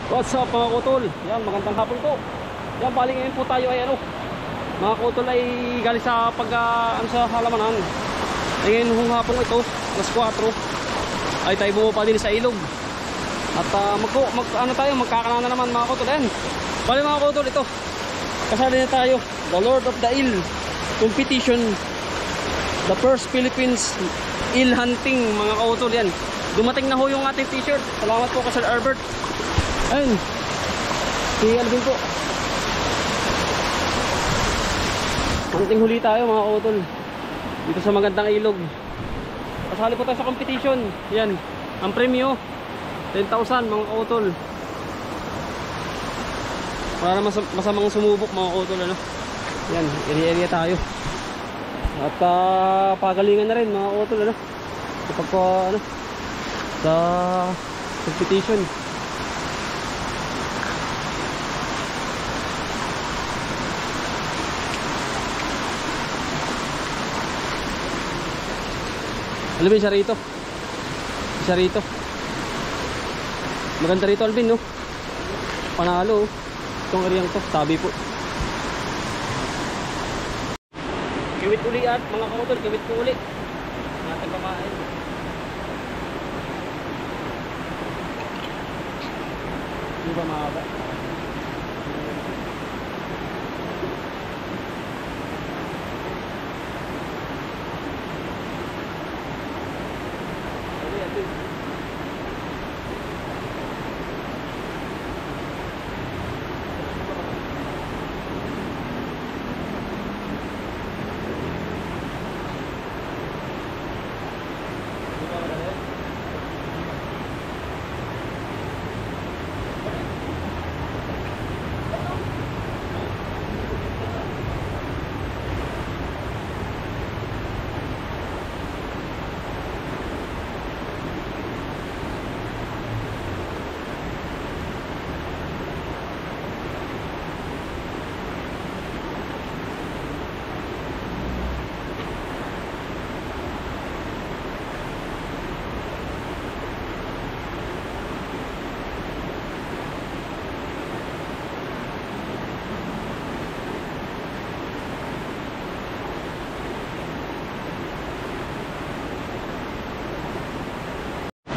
What's up mga kutol? Yan, magandang hapon po. Yan, bali ngayon po tayo ay ano, mga kutol ay galing sa sa halamanan. Ay ngayon hong hapon ito, alas 4 ay tayo bumaba din sa ilog. At magkakana naman mga kutol. Yan, bali mga kutol, ito kasali na tayo, the Lord of the Eel competition, the first Philippines eel hunting mga kutol. Yan, dumating na ho yung ating t-shirt. Salamat po kay Sir Albert. Ayun, si Alvin po. Kunting huli tayo mga kutol dito sa magandang ilog. Kasali po tayo sa competition. Yan, ang premyo 10,000 mga kutol. Para masamang sumubok mga kutol, ano. Yan, area tayo. At pagalingan na rin mga kutol, ano. Kapag ano, sa competition. Alam mo, isa rito. Isa rito. Maganda rito, Alvin, no? Panalo, oh. Itong areang to, tabi po. Kiwit uli at mga kamutol, kiwit ko uli. Natin pamain. Hindi ba mahaba?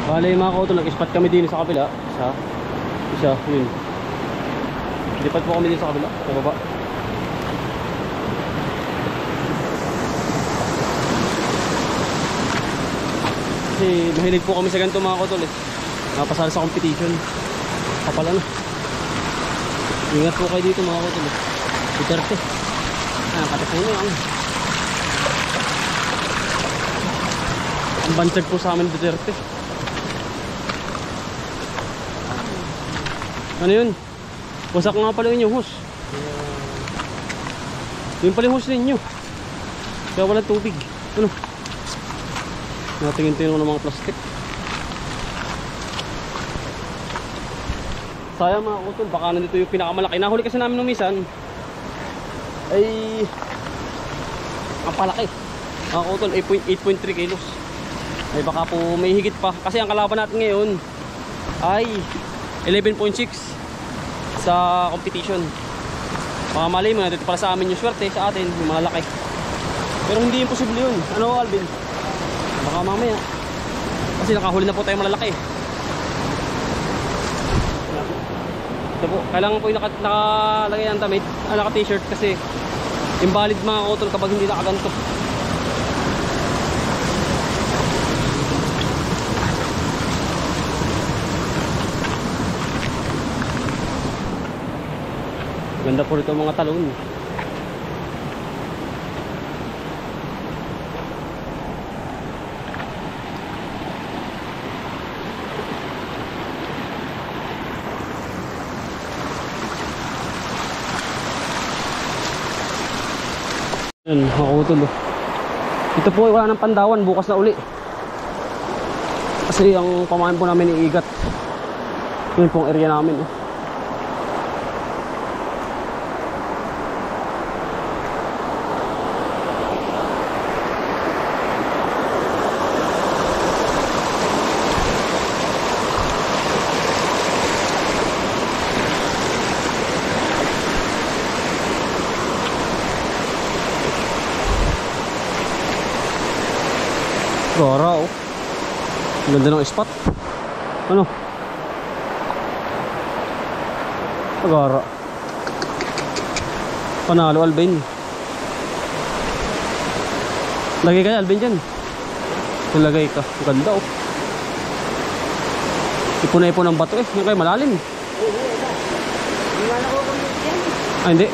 Bale mga kauto, nag-spot kami din sa kabila. Isa, yun. Lipat po kami din sa kabila, sa baba. Kasi mahilig po kami sa ganito mga kauto eh. Napasali sa competition. Kapala na. Ingat po kayo dito mga kauto eh. Duterte. Katik na yun. Ang bansag po sa amin Duterte. Ano yun? Wasak nga pala yun yung hose. Yun pala yung hose ninyo. Kaya walang tubig. Ano? Natingin-tingin ko ng mga plastic. Sayang mga kutol, baka nandito yung pinakamalaki. Nahuli kasi namin nung misan ay ang palaki. Mga kutol, 8.3 kilos. Ay baka po may higit pa. Kasi ang kalaban natin ngayon ay 11.6 sa competition. Baka mali mo, dito para sa amin yung swerte, sa atin yung mga laki. Pero hindi imposible yun. Ano Alvin? Baka mamaya. Kasi nakahuli na po tayo malalaki. Ito po, kailangan po yung nakalagay ng damit, naka-t-shirt kasi invalid mga kutol kapag hindi nakaganto. Ganda po rito mga talon. Yan, makakutol. Ito po ay wala ng pandawan, bukas na uli. Kasi ang pamain po namin iigat. Yun pong area namin. Gara oh. Ganda ng spot. Ano? Gara. Panalo Alvin. Lagay ka Alvin dyan. Lagay ka. Ganda oh. Ipon-ipon ng bato eh. Yung kayo malalim. Ah hindi.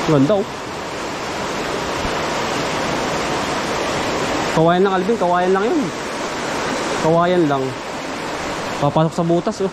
Ganda oh. Kawayan lang Alvin. Kawayan lang yun. Kawayan lang. Papasok sa butas oh.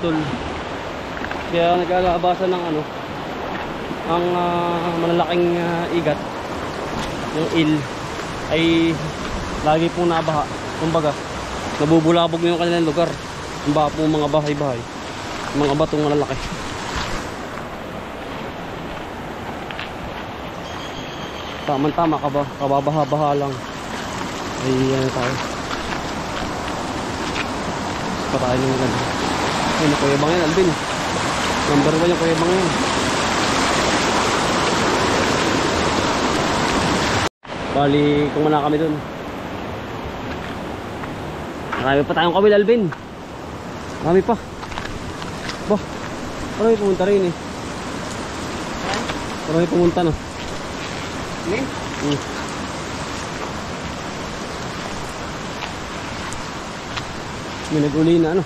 Tol. Kaya nagkakabasan ng ano ang malalaking igat yung il ay lagi pong nabaha, kumbaga nabubulabog na yung kanilang lugar, yung baha po mga bahay-bahay, mga batong malalaki. Tama-tama ka ba? Kababaha-baha lang ay ano tayo patayin yung ganda. Ay, Kuya Bang yan, Alvin. Number 1 yung Kuya Bang yan. Bali, kumana kami dun. Marami pa tayong kawil, Alvin. Marami pa. Bah, marami pumunta rin eh. Marami pumunta no. May nag-uli na ano.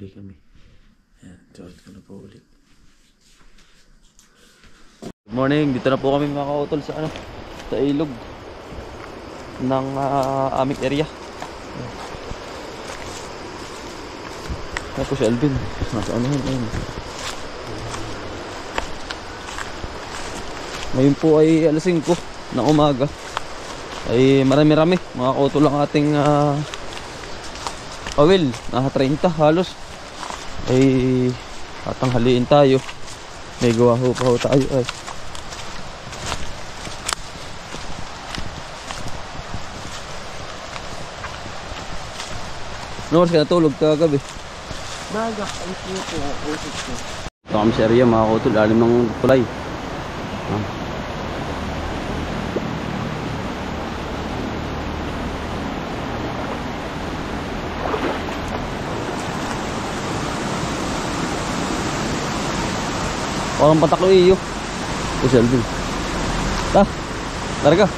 uli kami. Ayan, suot ko na po ulit. Good morning, dito na po kami mga kautol sa sa ilog ng aming area. Tapos si Alvin, nasa ano yun. Ngayon po ay alas 5 ng umaga. Ay marami-rami mga kautol ang ating awil, nasa 30 halos. Ay tatanghaliin tayo. May gawa ho pa ho tayo ay. Ano oras ka natulog kagabi? Baga, alis mo po, usip ko. Ito kami sa area mga kautol, lalim ng tulay. Parang patak ko iyo. Ito si Alvin. Ta, larga.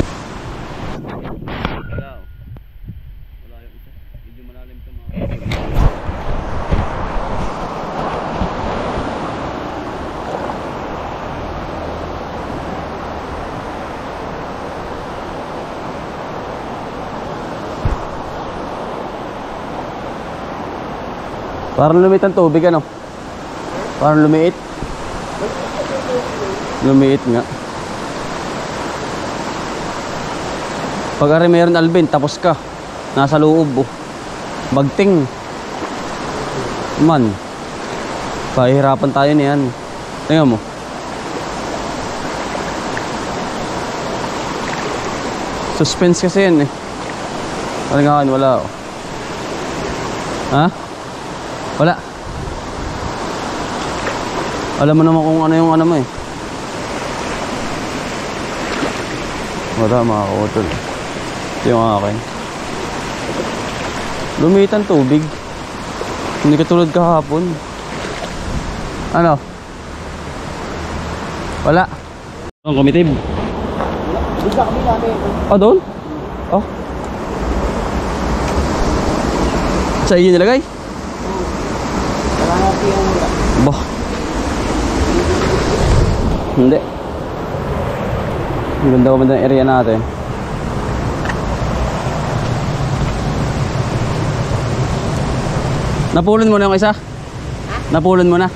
Parang lumiit ang tubig ano? Parang lumiit. Lumiit nga. Pag ari meron Alvin, tapos ka. Nasa loob oh. Bagting. Man. Pahihirapan tayo niyan. Tingnan mo. Suspense kasi yan eh. Parang wala oh. Ha? Wala. Alam mo naman kung ano yung ano mo eh. Wala mga kautol. Ito yung akin. Lumiit ang tubig. Hindi katulad kahapon. Ano? Wala. Ang komitib. Doon sa kabila namin. Oh, doon? Oh. Sa iyo nilagay? Wala natin yung mula. Bah. Hindi. Ang ganda ng area natin. Napulon mo na yung isa? Ha? Napulon mo na?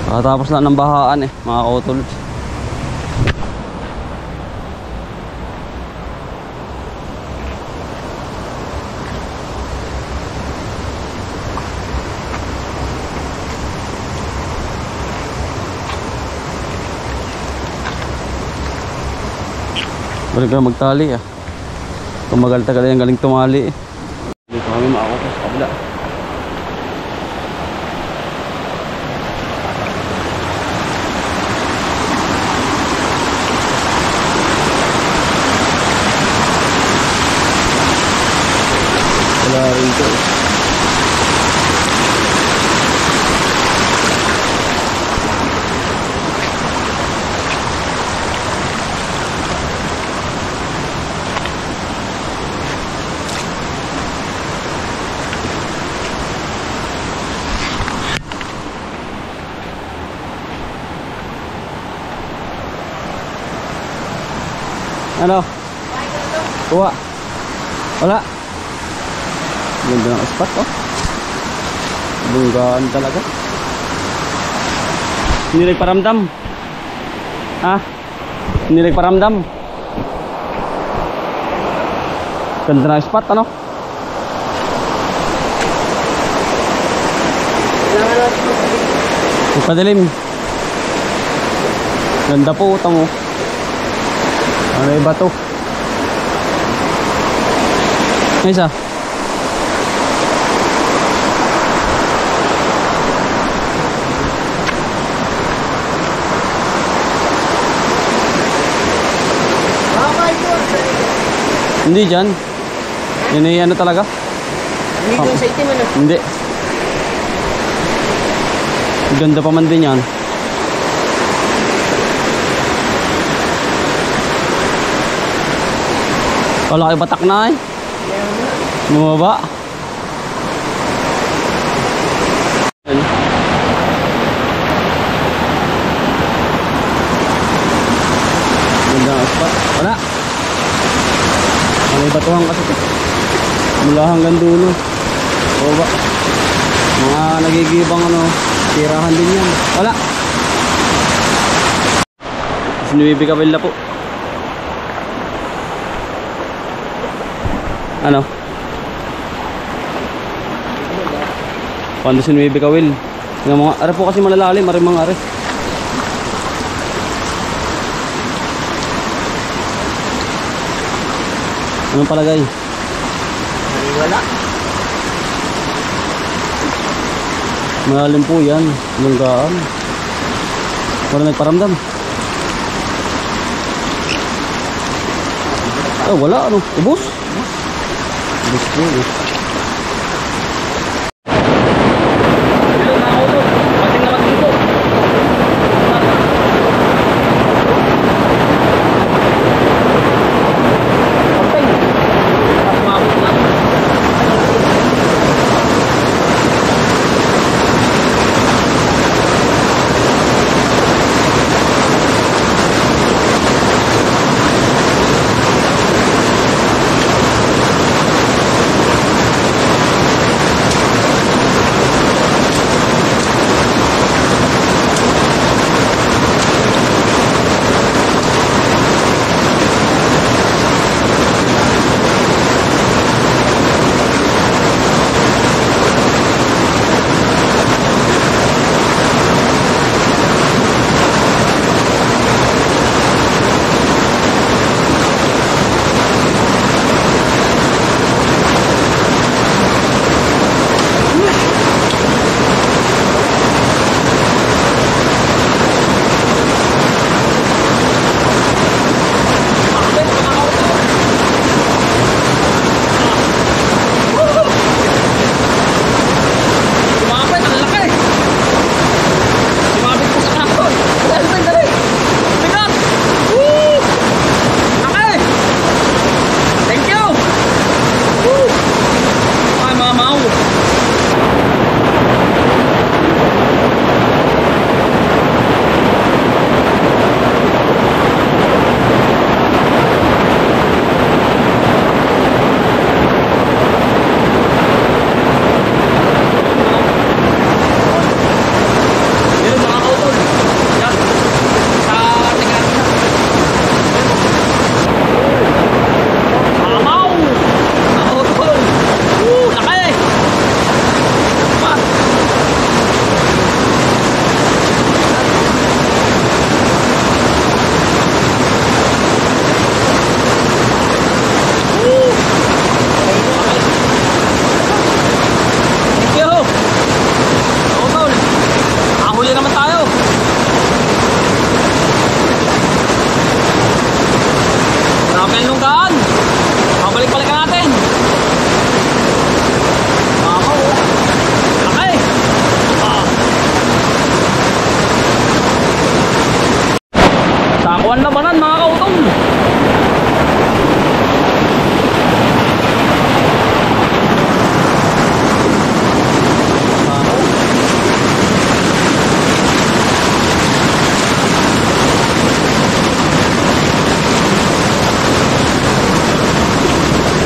Oo. Tapos lang ng bahaan eh, mga kautol. Balik ka magtali ah. Tumagal-tagal yung galing tumali eh. Dito kami makakot sa kabila. Wala rin ito eh. Ano? Kuha. Wala. Ganda ng spot oh. Bunggaan talaga. Hindi nagparamdam. Ha? Hindi nagparamdam. Ganda ng spot ano? Padilim. Ganda po utang oh. Ano yung bato? Isa. Hindi dyan. Yan ay ano talaga? Hindi doon sa itim ano? Hindi. Ganda pa man din yan. Wala kayo batak na eh. Bumaba. Ayun. Ganda ang spot. Wala. May batuhan kasi ito. Mula hanggang dulo. Baba. Mga nagigibang ano, tirahan din yan. Wala. Sinuwibi kabila po. Ano? Pando sinuwibi kawil. Yung mga are po kasi malalalim, are mga are. Anong palagay? Wala. Malalim po yan, lunggaan. Wala nagparamdam. Oh, wala ano, ubos. Ubos po eh.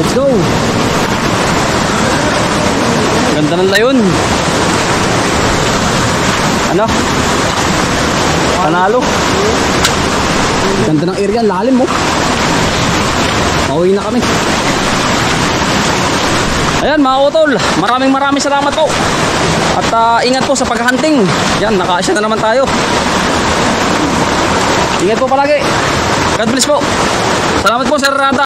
Let's go. Ganda ng layon. Ano? Panalo. Ganda ng area, lalim mo. Pauwi na kami. Ayan mga utol, maraming salamat po. At ingat po sa paghahunting. Yan, nakaasya na naman tayo. Ingat po palagi. God bless po. Salamat po Sir Rata.